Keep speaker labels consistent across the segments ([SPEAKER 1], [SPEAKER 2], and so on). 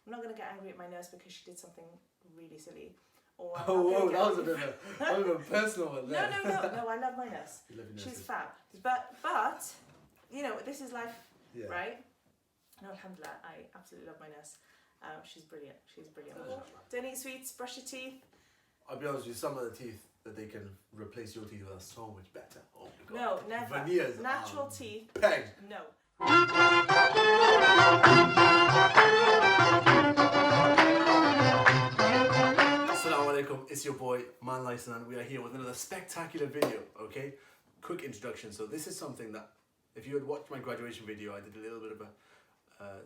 [SPEAKER 1] I'm not going to get angry at my nurse because she did something really silly. Or
[SPEAKER 2] whoa, that was a bit of a personal one there.
[SPEAKER 1] No, I love my nurse.
[SPEAKER 2] You love your
[SPEAKER 1] She's
[SPEAKER 2] nurses.
[SPEAKER 1] fab. But, you know, this is life,
[SPEAKER 2] Yeah.
[SPEAKER 1] right? No, alhamdulillah, I absolutely love my nurse. She's brilliant.
[SPEAKER 2] Oh.
[SPEAKER 1] Don't eat sweets, brush your teeth.
[SPEAKER 2] I'll be honest with you, some of the teeth that they can replace your teeth with are so much better. Oh my god.
[SPEAKER 1] No, never.
[SPEAKER 2] Veneers
[SPEAKER 1] Natural
[SPEAKER 2] are
[SPEAKER 1] teeth.
[SPEAKER 2] pegged.
[SPEAKER 1] No.
[SPEAKER 2] Assalamu alaikum, it's your boy, Man like Sanaan. We are here with another spectacular video, okay? Quick introduction. So this is something that, if you had watched my graduation video, I did a little bit of a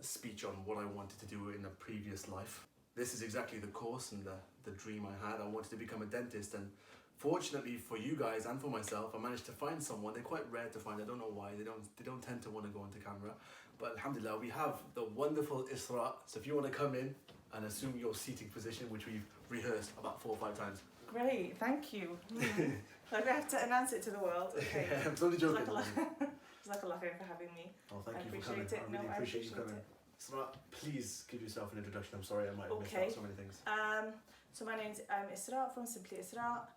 [SPEAKER 2] speech on what I wanted to do in a previous life. This is exactly the course and the dream I had. I wanted to become a dentist, and fortunately for you guys and for myself, I managed to find someone. They're quite rare to find. I don't know why. They don't tend to want to go into camera. But alhamdulillah, we have the wonderful Israa. So if you want to come in and assume your seating position, which we've rehearsed about 4 or 5 times.
[SPEAKER 1] Great, thank you. Like I have to announce it to the world. Okay.
[SPEAKER 2] Yeah, I'm totally joking.
[SPEAKER 1] Jazakallah khair for having me.
[SPEAKER 2] Oh, thank
[SPEAKER 1] I
[SPEAKER 2] you for
[SPEAKER 1] appreciate
[SPEAKER 2] coming.
[SPEAKER 1] it.
[SPEAKER 2] I really appreciate you coming. Israa, please give yourself an introduction. I'm sorry I might have missed out so many things.
[SPEAKER 1] So my name's Israa from Simply Israa,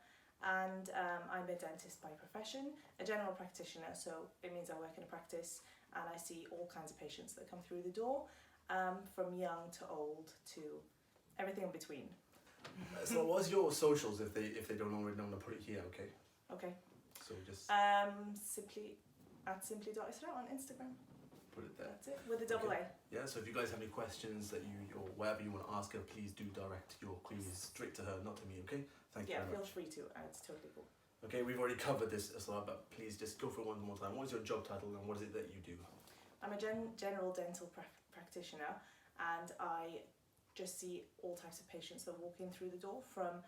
[SPEAKER 1] and I'm a dentist by profession, a general practitioner, so it means I work in a practice and I see all kinds of patients that come through the door, from young to old to everything in between.
[SPEAKER 2] So what's your socials if they don't already know? I'm gonna put it here, okay?
[SPEAKER 1] Okay.
[SPEAKER 2] So just
[SPEAKER 1] simply@simply.israa on Instagram.
[SPEAKER 2] put it there.
[SPEAKER 1] That's it, with a double A.
[SPEAKER 2] Yeah, so if you guys have any questions that you or whatever you want to ask her, please do direct your queries straight to her, not to me, okay? Thank you very
[SPEAKER 1] feel
[SPEAKER 2] much.
[SPEAKER 1] free to. It's totally cool.
[SPEAKER 2] Okay, we've already covered this as well, but please just go for it one more time. What is your job title and what is it that you do?
[SPEAKER 1] I'm a general dental practitioner, and I just see all types of patients that walk in through the door, from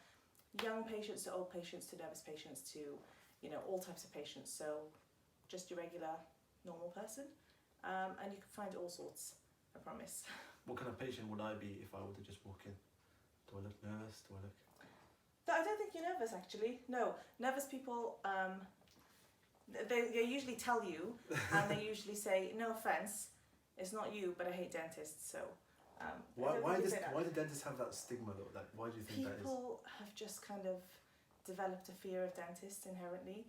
[SPEAKER 1] young patients to old patients to nervous patients to, you know, all types of patients. So just your regular, normal person. And you can find all sorts, I promise.
[SPEAKER 2] What kind of patient would I be if I were to just walk in? Do I look nervous? Do I look...
[SPEAKER 1] I don't think you're nervous, actually. No, nervous people, they usually tell you, and they usually say, no offence, it's not you, but I hate dentists, so...
[SPEAKER 2] Why do dentists have that stigma though? Like, why do you think that is?
[SPEAKER 1] People have just kind of developed a fear of dentists inherently.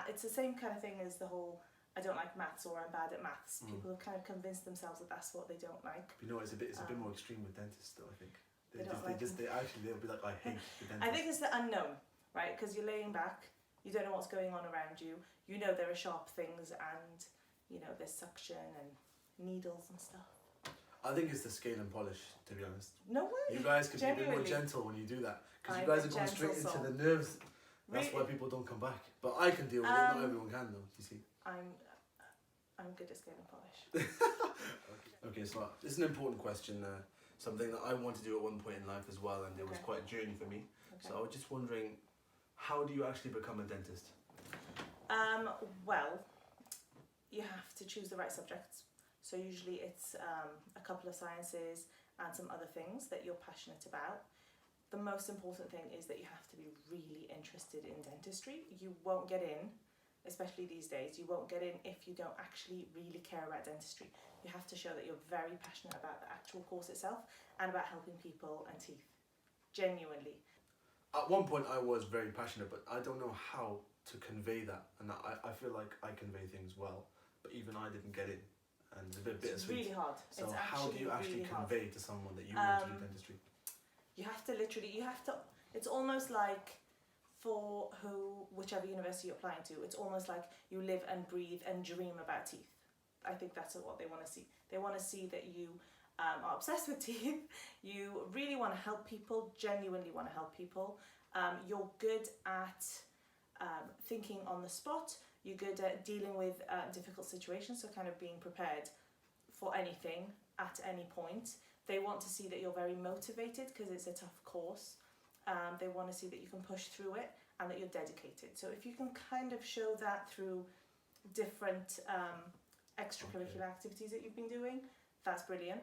[SPEAKER 1] It's the same kind of thing as the whole, I don't like maths or I'm bad at maths. People have kind of convinced themselves that that's what they don't like.
[SPEAKER 2] You know, it's a bit more extreme with dentists though, I think.
[SPEAKER 1] They'll
[SPEAKER 2] be like, I hate the dentist.
[SPEAKER 1] I think it's the unknown, right? Because you're laying back, you don't know what's going on around you. You know there are sharp things and, you know, there's suction and needles and stuff.
[SPEAKER 2] I think it's the scale and polish, to be honest.
[SPEAKER 1] No way.
[SPEAKER 2] You guys could be a bit more gentle when you do that. Because you guys are going straight into the nerves. That's why people don't come back. But I can deal with it, not everyone can though, you see.
[SPEAKER 1] I'm good at scale and polish.
[SPEAKER 2] Okay, so this is an important question. Something that I wanted to do at one point in life as well, and it was quite a journey for me. Okay. So I was just wondering, how do you actually become a dentist?
[SPEAKER 1] Well, you have to choose the right subjects. So usually it's a couple of sciences and some other things that you're passionate about. The most important thing is that you have to be really interested in dentistry. You won't get in, especially these days, you won't get in if you don't actually really care about dentistry. You have to show that you're very passionate about the actual course itself and about helping people and teeth, genuinely.
[SPEAKER 2] At one point I was very passionate, but I don't know how to convey that. And I feel like I convey things well, but even I didn't get in. And it's a bit bittersweet.
[SPEAKER 1] It's really hard.
[SPEAKER 2] So how do you actually convey to someone that you want to do dentistry?
[SPEAKER 1] You have to it's almost like for whichever university you're applying to, it's almost like you live and breathe and dream about teeth. I think that's what they want to see. They want to see that you are obsessed with teeth, you really want to help people, genuinely want to help people, you're good at thinking on the spot, you're good at dealing with difficult situations, so kind of being prepared for anything at any point. They want to see that you're very motivated because it's a tough course. They want to see that you can push through it and that you're dedicated. So if you can kind of show that through different extracurricular activities that you've been doing, that's brilliant.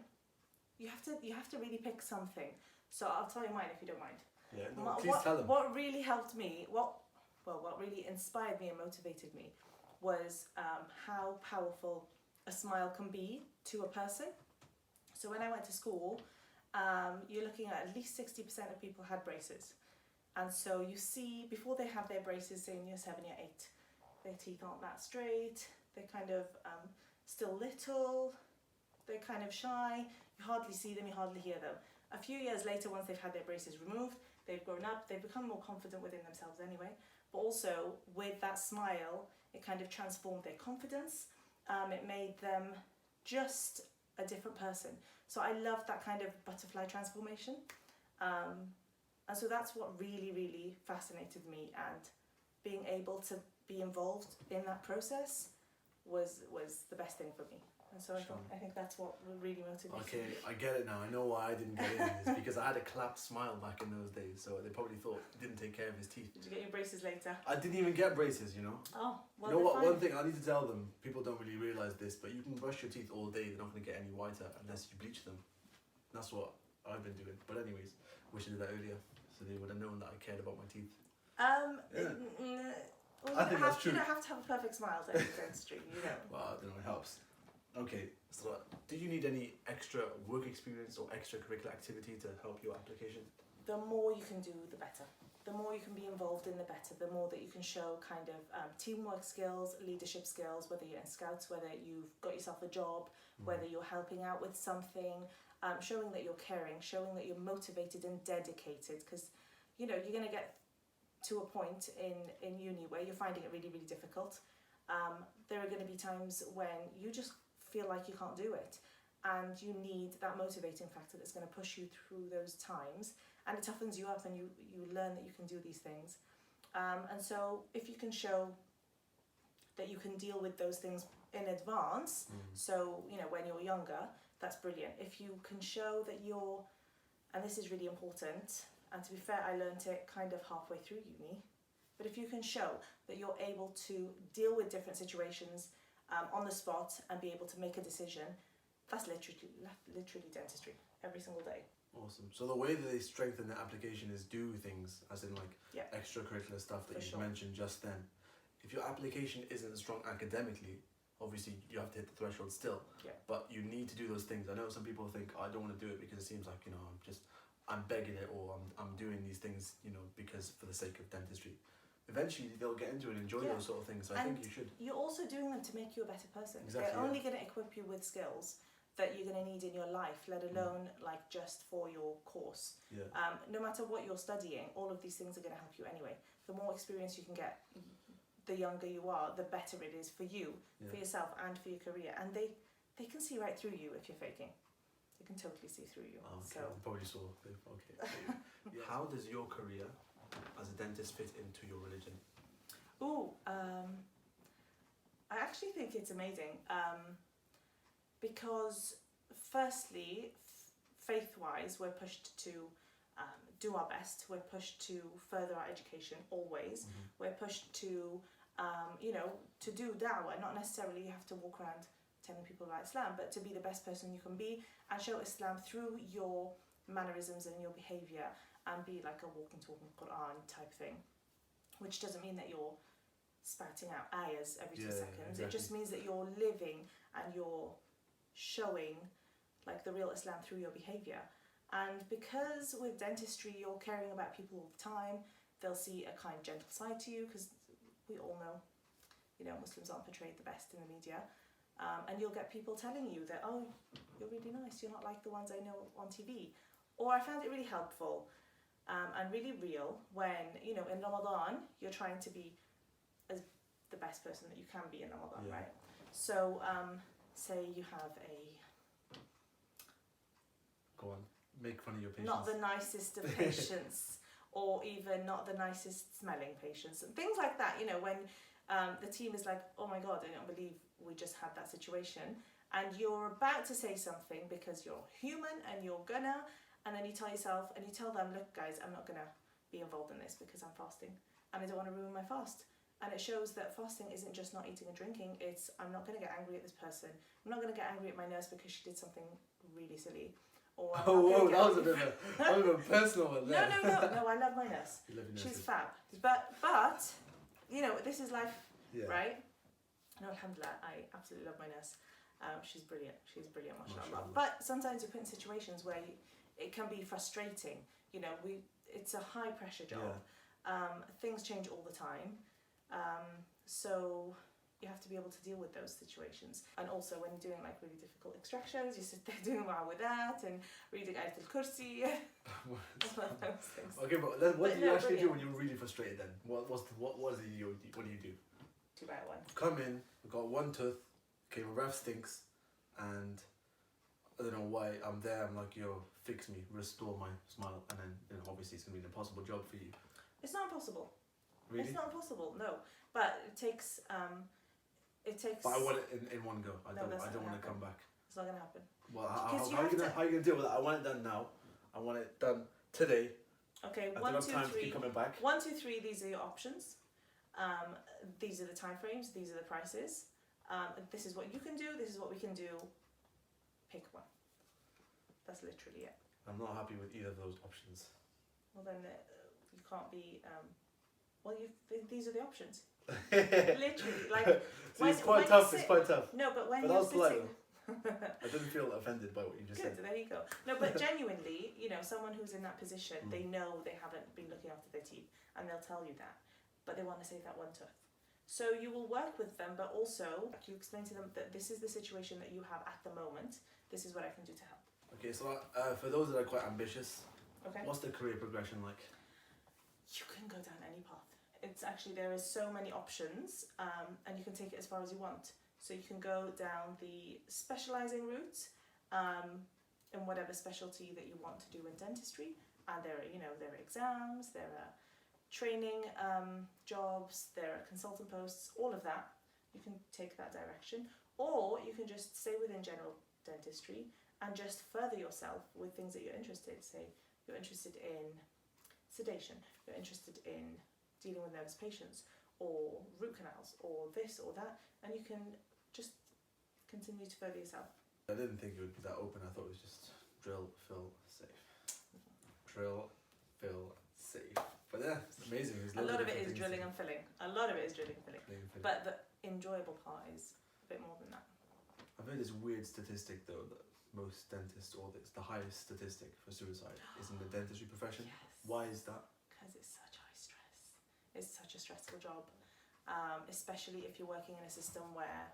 [SPEAKER 1] You have to really pick something. So I'll tell you mine if you don't mind.
[SPEAKER 2] Yeah, no, please tell them.
[SPEAKER 1] What really helped me, what really inspired me and motivated me was how powerful a smile can be to a person. So when I went to school, you're looking at least 60% of people had braces. And so you see, before they have their braces, say in year 7, year 8, their teeth aren't that straight, they're kind of still little, they're kind of shy, you hardly see them, you hardly hear them. A few years later, once they've had their braces removed, they've grown up, they've become more confident within themselves anyway, but also with that smile, it kind of transformed their confidence, it made them just a different person. So I love that kind of butterfly transformation. And so that's what really, really fascinated me, and being able to be involved in that process was the best thing for me. And so I think that's what really motivated me.
[SPEAKER 2] Okay, I get it now. I know why I didn't get in. It's because I had a clapped smile back in those days, so they probably thought he didn't take care of his teeth.
[SPEAKER 1] Did you get your braces later?
[SPEAKER 2] I didn't even get braces, you know.
[SPEAKER 1] Oh, well,
[SPEAKER 2] you know what?
[SPEAKER 1] fine.
[SPEAKER 2] One thing I need to tell them, people don't really realise this, but you can brush your teeth all day, they're not going to get any whiter unless you bleach them. That's what I've been doing. But anyways, wish I did that earlier, so they would have known that I cared about my teeth.
[SPEAKER 1] Well,
[SPEAKER 2] I think that's true.
[SPEAKER 1] You don't have to have a perfect smile to enter dentistry, you know.
[SPEAKER 2] Well, I don't know, it helps. Okay, so do you need any extra work experience or extracurricular activity to help your application?
[SPEAKER 1] The more you can do, the better. The more you can be involved in, the better. The more that you can show kind of teamwork skills, leadership skills, whether you're in Scouts, whether you've got yourself a job, whether you're helping out with something, showing that you're caring, showing that you're motivated and dedicated. Because, you know, you're going to get to a point in uni where you're finding it really, really difficult. There are going to be times when you just feel like you can't do it, and you need that motivating factor that's going to push you through those times, and it toughens you up, and you learn that you can do these things. And so if you can show that you can deal with those things in advance, so you know when you're younger, that's brilliant. If you can show that you're, and this is really important, and to be fair, I learned it kind of halfway through uni, but if you can show that you're able to deal with different situations on the spot and be able to make a decision, that's literally dentistry every single day.
[SPEAKER 2] Awesome. So the way that they strengthen the application is do things, as in like
[SPEAKER 1] Yeah.
[SPEAKER 2] extracurricular stuff that
[SPEAKER 1] For
[SPEAKER 2] you
[SPEAKER 1] sure.
[SPEAKER 2] mentioned just then. If your application isn't strong academically, obviously you have to hit the threshold still.
[SPEAKER 1] Yeah.
[SPEAKER 2] But you need to do those things. I know some people think, I don't want to do it because it seems like, you know, I'm begging it, or I'm doing these things, you know, because for the sake of dentistry. Eventually they'll get into it and enjoy those sort of things. So I think you should.
[SPEAKER 1] You're also doing them to make you a better person.
[SPEAKER 2] Exactly,
[SPEAKER 1] They're only going to equip you with skills that you're going to need in your life, let alone like just for your course.
[SPEAKER 2] Yeah.
[SPEAKER 1] No matter what you're studying, all of these things are going to help you anyway. The more experience you can get, the younger you are, the better it is for you, for yourself, and for your career. And they can see right through you if you're faking. They can totally see through you.
[SPEAKER 2] Okay,
[SPEAKER 1] So
[SPEAKER 2] probably saw. Okay. Yeah. How does your career as a dentist fit into your religion?
[SPEAKER 1] I actually think it's amazing because firstly, faith-wise, we're pushed to do our best. We're pushed to further our education always. We're pushed to, you know, to do da'wah. Not necessarily you have to walk around telling people about Islam, but to be the best person you can be and show Islam through your mannerisms and your behaviour, and be like a walking, talking Quran type thing. Which doesn't mean that you're spouting out ayahs every 2 seconds.
[SPEAKER 2] Exactly.
[SPEAKER 1] It just means that you're living and you're showing like the real Islam through your behaviour. And because with dentistry you're caring about people all the time, they'll see a kind, gentle side to you, because we all know, you know, Muslims aren't portrayed the best in the media. And you'll get people telling you that, oh, you're really nice, you're not like the ones I know on TV. Or I found it really helpful and really real when, you know, in Ramadan, you're trying to be as the best person that you can be in Ramadan, right? So, say you have
[SPEAKER 2] Go on, make fun of your patients.
[SPEAKER 1] not the nicest of patients, or even not the nicest smelling patients, and things like that, you know, when the team is like, oh my God, I don't believe we just had that situation, and you're about to say something because you're human and you're gonna, and then you tell yourself and you tell them, look guys, I'm not gonna be involved in this because I'm fasting and I don't want to ruin my fast. And it shows that fasting isn't just not eating and drinking, it's I'm not going to get angry at this person, I'm not going to get angry at my nurse because she did something really silly, or I'm
[SPEAKER 2] Oh,
[SPEAKER 1] not
[SPEAKER 2] that was a bit of a personal one there.
[SPEAKER 1] no, I love my nurse.
[SPEAKER 2] You love your
[SPEAKER 1] She's
[SPEAKER 2] nurses.
[SPEAKER 1] fab, but you know, this is life,
[SPEAKER 2] Yeah.
[SPEAKER 1] right? No, alhamdulillah, I absolutely love my nurse. She's brilliant, mashallah.
[SPEAKER 2] Mashallah.
[SPEAKER 1] But sometimes you're put in situations where it can be frustrating. You know, it's a high pressure job. Things change all the time. So you have to be able to deal with those situations. And also when you're doing like really difficult extractions, you sit there doing with that and reading Ayatul Kursi. All of those things.
[SPEAKER 2] Okay, but what do you actually do when you're really frustrated then? What do you do?
[SPEAKER 1] 2 by 1.
[SPEAKER 2] Come in, I've got one tooth, okay, my breath stinks, and I don't know why I'm there, I'm like, yo, fix me, restore my smile, and then, you know, obviously it's going to be an impossible job for you.
[SPEAKER 1] It's not impossible.
[SPEAKER 2] Really?
[SPEAKER 1] It's not impossible, no. But it takes...
[SPEAKER 2] But I want it in one go. I don't want to come back.
[SPEAKER 1] It's not going to happen.
[SPEAKER 2] Well, how are you going to deal with it? I want it done now. I want it done today.
[SPEAKER 1] Okay,
[SPEAKER 2] I
[SPEAKER 1] 1,
[SPEAKER 2] don't
[SPEAKER 1] 2,
[SPEAKER 2] have time
[SPEAKER 1] 3.
[SPEAKER 2] to keep coming back.
[SPEAKER 1] 1, 2, 3, these are your options. These are the time frames, these are the prices. This is what you can do, this is what we can do. Pick one. That's literally it.
[SPEAKER 2] I'm not happy with either of those options.
[SPEAKER 1] Well then, you can't be... these are the options. Literally, like...
[SPEAKER 2] See, it's quite tough, it's quite tough.
[SPEAKER 1] No, but when
[SPEAKER 2] you're
[SPEAKER 1] you're sitting...
[SPEAKER 2] I didn't feel offended by what you just
[SPEAKER 1] Good,
[SPEAKER 2] said.
[SPEAKER 1] there you go. No, but genuinely, you know, someone who's in that position, they know they haven't been looking after their teeth, and they'll tell you that. But they want to save that one tooth. So you will work with them, but also you explain to them that this is the situation that you have at the moment. This is what I can do to help.
[SPEAKER 2] Okay, so for those that are quite ambitious, what's the career progression like?
[SPEAKER 1] You can go down any path. It's actually, there is so many options, and you can take it as far as you want. So you can go down the specialising route in whatever specialty that you want to do in dentistry. And there are, there are exams, there are training jobs, there are consultant posts, all of that. You can take that direction. Or you can just stay within general dentistry and just further yourself with things that you're interested in. Say you're interested in sedation, you're interested in dealing with nervous patients, or root canals, or this or that, and you can just continue to further yourself.
[SPEAKER 2] I didn't think it would be that open. I thought it was just drill, fill, save. Drill, fill, save. But yeah, it's amazing.
[SPEAKER 1] A lot of it is drilling and filling. A lot of it is drilling and filling. But the enjoyable part is a bit more than that.
[SPEAKER 2] I've heard this weird statistic though, that most dentists, or it's the highest statistic for suicide is in the dentistry profession.
[SPEAKER 1] Yes.
[SPEAKER 2] Why is that?
[SPEAKER 1] Because it's such high stress. It's such a stressful job. Especially if you're working in a system where,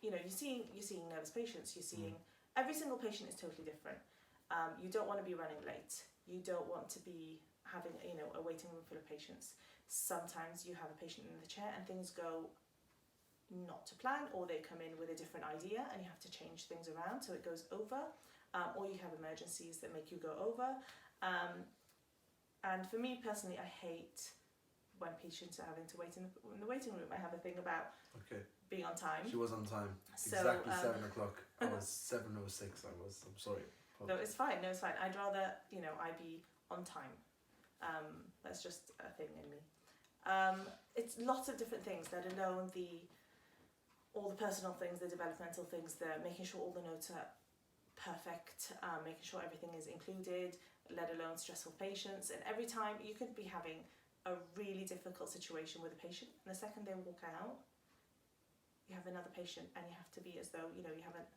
[SPEAKER 1] you're seeing nervous patients, you're seeing, every single patient is totally different. You don't want to be running late. You don't want to be having, a waiting room full of patients. Sometimes you have a patient in the chair and things go not to plan, or they come in with a different idea and you have to change things around so it goes over, or you have emergencies that make you go over. And for me personally, I hate when patients are having to wait in the waiting room. I have a thing about being on time.
[SPEAKER 2] She was on time.
[SPEAKER 1] So,
[SPEAKER 2] exactly 7 o'clock. I was 7:06. I'm sorry.
[SPEAKER 1] No, it's fine. I'd rather, I be on time. That's just a thing in me. It's lots of different things, let alone all the personal things, the developmental things, the making sure all the notes are perfect, making sure everything is included, let alone stressful patients. And every time you could be having a really difficult situation with a patient, and the second they walk out, you have another patient, and you have to be as though, you haven't,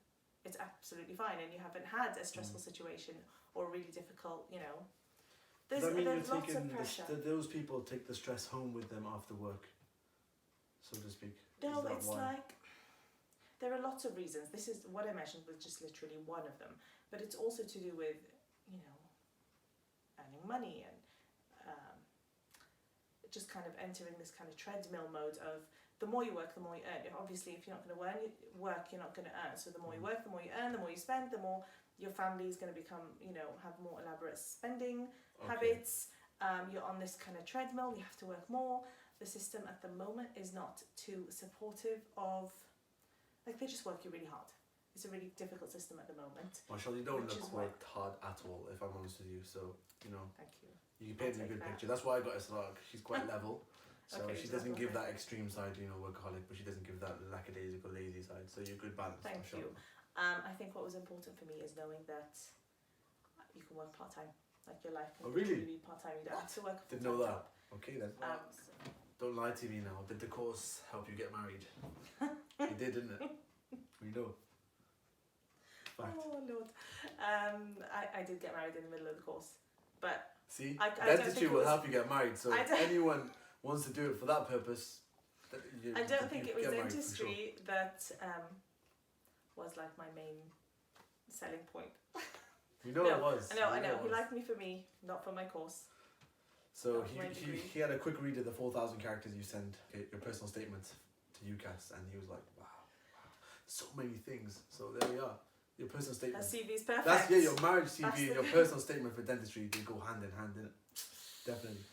[SPEAKER 1] it's absolutely fine, and you haven't had a stressful situation or a really difficult, There's lots of pressure.
[SPEAKER 2] Those people take the stress home with them after work, so to speak.
[SPEAKER 1] No, it's like, there are lots of reasons. This is what I mentioned was just literally one of them, but it's also to do with, earning money and just kind of entering this kind of treadmill mode of the more you work, the more you earn. Obviously, if you're not going to work, you're not going to earn. So the more you work, the more you earn, the more you spend, the more your family is going to become, have more elaborate spending habits. You're on this kind of treadmill, you have to work more. The system at the moment is not too supportive of, they just work you really hard. It's a really difficult system at the moment.
[SPEAKER 2] Marshall, you don't look worked hard at all, if I'm honest with you. So,
[SPEAKER 1] Thank you.
[SPEAKER 2] You painted a good picture. That's why I got Israa. She's quite level. So she doesn't give that extreme side, workaholic, but she doesn't give that lackadaisical, lazy side. So you're good balance.
[SPEAKER 1] Thank you. I think what was important for me is knowing that you can work part-time. Like your life can really be part-time. You don't have to work a full-time.
[SPEAKER 2] Didn't know that.
[SPEAKER 1] Job.
[SPEAKER 2] Okay then. Don't lie to me now. Did the course help you get married? It did, didn't it? We know. Fact.
[SPEAKER 1] Oh Lord. I did get married in the middle of the course, but
[SPEAKER 2] See,
[SPEAKER 1] I don't
[SPEAKER 2] dentistry
[SPEAKER 1] think it
[SPEAKER 2] will
[SPEAKER 1] was-
[SPEAKER 2] help you get married. So if anyone wants to do it for that purpose,
[SPEAKER 1] I don't think it was
[SPEAKER 2] get married for
[SPEAKER 1] dentistry that was like my main selling point.
[SPEAKER 2] Sure. You know
[SPEAKER 1] No,
[SPEAKER 2] it was.
[SPEAKER 1] I know.
[SPEAKER 2] You it
[SPEAKER 1] He
[SPEAKER 2] was.
[SPEAKER 1] liked me for me, not for my course.
[SPEAKER 2] So
[SPEAKER 1] That was my degree.
[SPEAKER 2] he had a quick read of the 4,000 characters you send, your personal statement to UCAS, and he was like, wow, so many things. So there we are. Your personal
[SPEAKER 1] Her
[SPEAKER 2] statement.
[SPEAKER 1] CV's perfect.
[SPEAKER 2] That's your marriage CV
[SPEAKER 1] That's
[SPEAKER 2] and
[SPEAKER 1] the
[SPEAKER 2] your
[SPEAKER 1] thing.
[SPEAKER 2] personal statement for dentistry. They go hand in hand, innit? Definitely.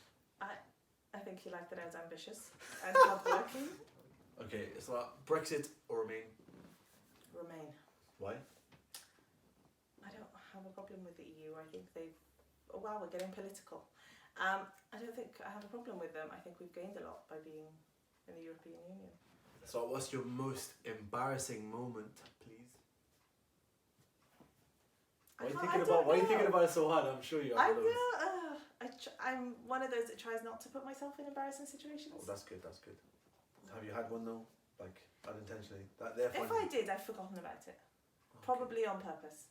[SPEAKER 1] I think he liked that I was ambitious and hardworking.
[SPEAKER 2] Okay, so Brexit or Remain?
[SPEAKER 1] Remain.
[SPEAKER 2] Why?
[SPEAKER 1] I don't have a problem with the EU. I think they've. Oh wow, we're getting political. I don't think I have a problem with them. I think we've gained a lot by being in the European Union.
[SPEAKER 2] So what's your most embarrassing moment, please? Why are you thinking about it so hard? I'm sure you
[SPEAKER 1] I
[SPEAKER 2] have those.
[SPEAKER 1] know. I'm one of those that tries not to put myself in embarrassing situations.
[SPEAKER 2] Oh, that's good, that's good. Have you had one though? Like, unintentionally? That they're
[SPEAKER 1] If
[SPEAKER 2] funny.
[SPEAKER 1] I did, I've forgotten about it.
[SPEAKER 2] Okay.
[SPEAKER 1] Probably on purpose.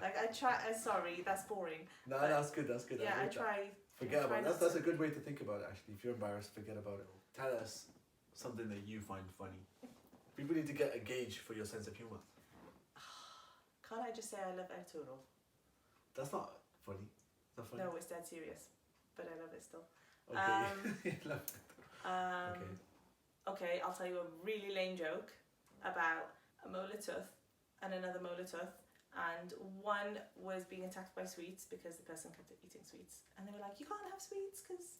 [SPEAKER 1] Like I try. Sorry, that's boring.
[SPEAKER 2] No,
[SPEAKER 1] But
[SPEAKER 2] that's good, that's good.
[SPEAKER 1] Yeah, I
[SPEAKER 2] like that.
[SPEAKER 1] try.
[SPEAKER 2] Forget
[SPEAKER 1] I try
[SPEAKER 2] about it.
[SPEAKER 1] not
[SPEAKER 2] That's
[SPEAKER 1] to.
[SPEAKER 2] a good way to think about it, actually. If you're embarrassed, forget about it. Tell us something that you find funny. People need to get a gauge for your sense of humour.
[SPEAKER 1] Can't I just say I love Arturo?
[SPEAKER 2] That's not funny. Is that funny?
[SPEAKER 1] No, it's dead serious, but I love it still.
[SPEAKER 2] Okay. You love it. Okay.
[SPEAKER 1] Okay, I'll tell you a really lame joke about a molar tooth and another molar tooth, and one was being attacked by sweets because the person kept eating sweets, and they were like, you can't have sweets because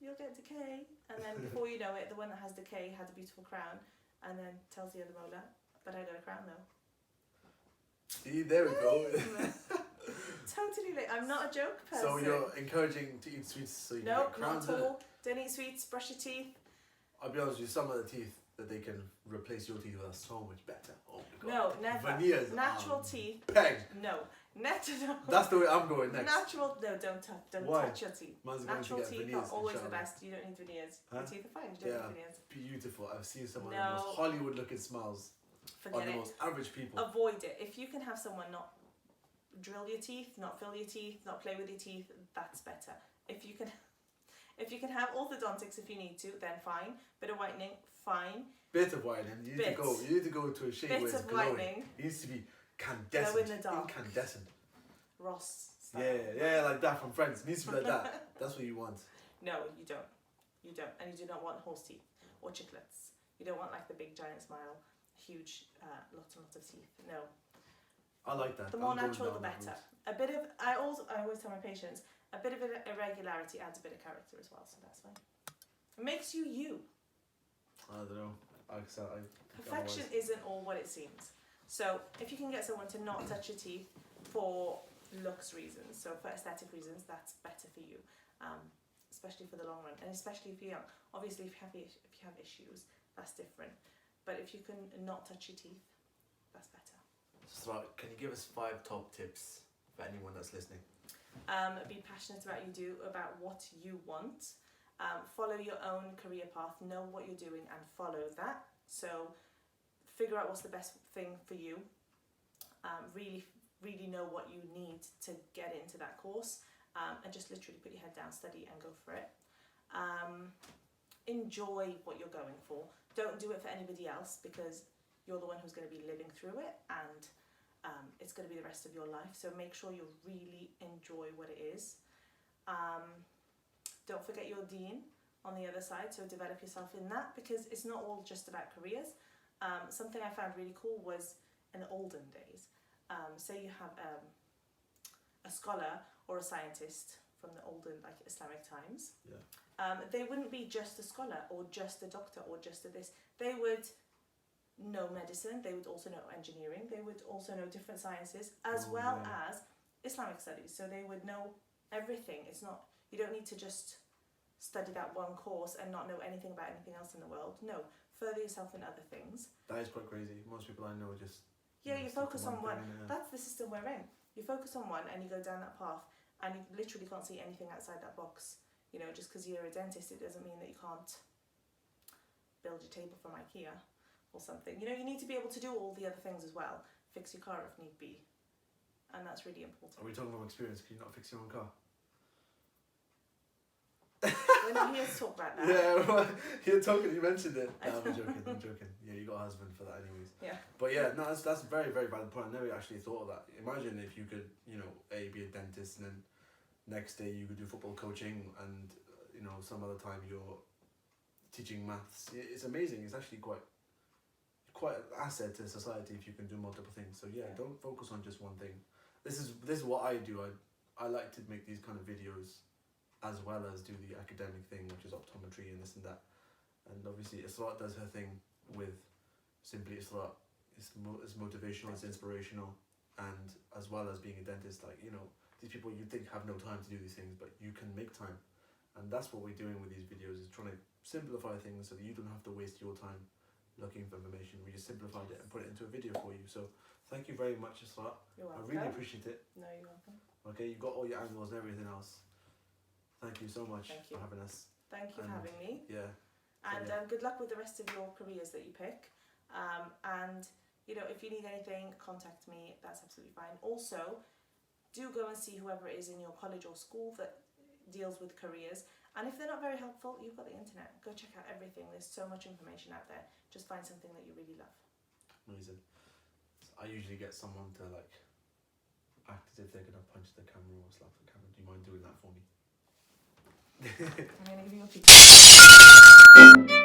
[SPEAKER 1] you'll get decay, and then before you know it, the one that has decay had a beautiful crown, and then tells the other molar, but I got a crown though.
[SPEAKER 2] See, there we go.
[SPEAKER 1] Totally lame. I'm not a joke person.
[SPEAKER 2] So you're encouraging to eat sweets so you can
[SPEAKER 1] Nope,
[SPEAKER 2] get
[SPEAKER 1] not
[SPEAKER 2] crowns
[SPEAKER 1] at
[SPEAKER 2] in it?
[SPEAKER 1] all. Don't eat sweets, brush your teeth.
[SPEAKER 2] I'll be honest with you, some of the teeth that they can replace your teeth with are so much better. Oh my
[SPEAKER 1] No,
[SPEAKER 2] god.
[SPEAKER 1] never.
[SPEAKER 2] Veneers
[SPEAKER 1] Natural
[SPEAKER 2] are
[SPEAKER 1] teeth.
[SPEAKER 2] pegged.
[SPEAKER 1] No. Natural.
[SPEAKER 2] That's the way I'm going next.
[SPEAKER 1] Natural. No, don't
[SPEAKER 2] Why?
[SPEAKER 1] touch your teeth.
[SPEAKER 2] Man's going
[SPEAKER 1] Natural
[SPEAKER 2] to get
[SPEAKER 1] teeth
[SPEAKER 2] veneers,
[SPEAKER 1] are always the
[SPEAKER 2] inshallah.
[SPEAKER 1] best. You don't need veneers.
[SPEAKER 2] Huh?
[SPEAKER 1] Your teeth are fine. You don't
[SPEAKER 2] Yeah.
[SPEAKER 1] need veneers.
[SPEAKER 2] Beautiful. I've seen some of the
[SPEAKER 1] No.
[SPEAKER 2] most Hollywood looking smiles on
[SPEAKER 1] Forget
[SPEAKER 2] the
[SPEAKER 1] it.
[SPEAKER 2] most average people.
[SPEAKER 1] Avoid it. If you can have someone not drill your teeth, not fill your teeth, not play with your teeth, that's better. If you can have orthodontics if you need to, then fine. Bit of whitening, fine.
[SPEAKER 2] Bit of whitening. You need to go to a shade
[SPEAKER 1] Bit
[SPEAKER 2] where it's
[SPEAKER 1] of
[SPEAKER 2] glowing.
[SPEAKER 1] whitening.
[SPEAKER 2] It needs to be
[SPEAKER 1] Glow
[SPEAKER 2] incandescent.
[SPEAKER 1] in the dark.
[SPEAKER 2] Incandescent.
[SPEAKER 1] Ross style.
[SPEAKER 2] Yeah, like that from Friends. It needs to be like that. That's what you want.
[SPEAKER 1] No, you don't. You don't. And you do not want horse teeth or chiclets. You don't want like the big giant smile, huge, lots and lots of teeth. No.
[SPEAKER 2] I like that.
[SPEAKER 1] The more
[SPEAKER 2] I'm going
[SPEAKER 1] natural, the
[SPEAKER 2] down that
[SPEAKER 1] better.
[SPEAKER 2] route.
[SPEAKER 1] A bit of, I always tell my patients, a bit of irregularity adds a bit of character as well, so that's fine. It makes you you.
[SPEAKER 2] I don't know.
[SPEAKER 1] Perfection isn't all what it seems. So if you can get someone to not touch your teeth for looks reasons, so for aesthetic reasons, that's better for you, especially for the long run, and especially if you're young. Obviously, if you have issues, that's different. But if you can not touch your teeth, that's better.
[SPEAKER 2] So, can you give us 5 top tips for anyone that's listening?
[SPEAKER 1] Be passionate about what you want. Follow your own career path. Know what you're doing and follow that. So figure out what's the best thing for you. Really know what you need to get into that course, and just literally put your head down, study and go for it. Enjoy what you're going for. Don't do it for anybody else, because you're the one who's going to be living through it, and it's going to be the rest of your life. So make sure you really enjoy what it is. Don't forget your deen on the other side, so develop yourself in that, because it's not all just about careers. Something I found really cool was in the olden days, say you have a scholar or a scientist from the olden, like Islamic times, they wouldn't be just a scholar or just a doctor or just a this. They would know medicine, they would also know engineering, they would also know different sciences, as well as Islamic studies. So they would know everything. It's not, you don't need to just study that one course and not know anything about anything else in the world. No, further yourself in other things.
[SPEAKER 2] That is quite crazy. Most people I know just...
[SPEAKER 1] You focus on one.
[SPEAKER 2] thing,
[SPEAKER 1] That's the system we're in. You focus on one and you go down that path, and you literally can't see anything outside that box. You know, just because you're a dentist, it doesn't mean that you can't build your table from IKEA or something. You know, you need to be able to do all the other things as well. fix your car if need be. And that's really important.
[SPEAKER 2] Are we talking from experience? Can you not fix your own car?
[SPEAKER 1] We're not here to talk about that.
[SPEAKER 2] Yeah, well, you mentioned it. No, I'm joking. Yeah, you got a husband for that anyways.
[SPEAKER 1] Yeah.
[SPEAKER 2] But yeah, no, that's a very, very valid point. I never actually thought of that. Imagine if you could, you know, be a dentist and then next day you could do football coaching and, you know, some other time you're teaching maths. It's amazing. It's actually quite an asset to society if you can do multiple things. So yeah, don't focus on just one thing. This is what I do. I like to make these kind of videos as well as do the academic thing, which is optometry and this and that. And obviously Israa does her thing with Simply Israa. It's motivational, it's inspirational, and as well as being a dentist, like, you know, these people you think have no time to do these things, but you can make time. And that's what we're doing with these videos, is trying to simplify things so that you don't have to waste your time looking for information. We just simplified it and put it into a video for you. So thank you very much, Israa.
[SPEAKER 1] You're welcome.
[SPEAKER 2] I really appreciate it.
[SPEAKER 1] No, you're welcome.
[SPEAKER 2] Okay, you've got all your angles and everything else. Thank you so much for having us.
[SPEAKER 1] Thank you for having me.
[SPEAKER 2] Yeah.
[SPEAKER 1] And good luck with the rest of your careers that you pick. And, you know, if you need anything, contact me. That's absolutely fine. Also, do go and see whoever it is in your college or school that deals with careers. And if they're not very helpful, you've got the internet. Go check out everything. There's so much information out there. Just find something that you really love.
[SPEAKER 2] Amazing. I usually get someone to like act as if they're gonna punch the camera or slap the camera. Do you mind doing that for me?
[SPEAKER 1] I'm gonna give you a piece.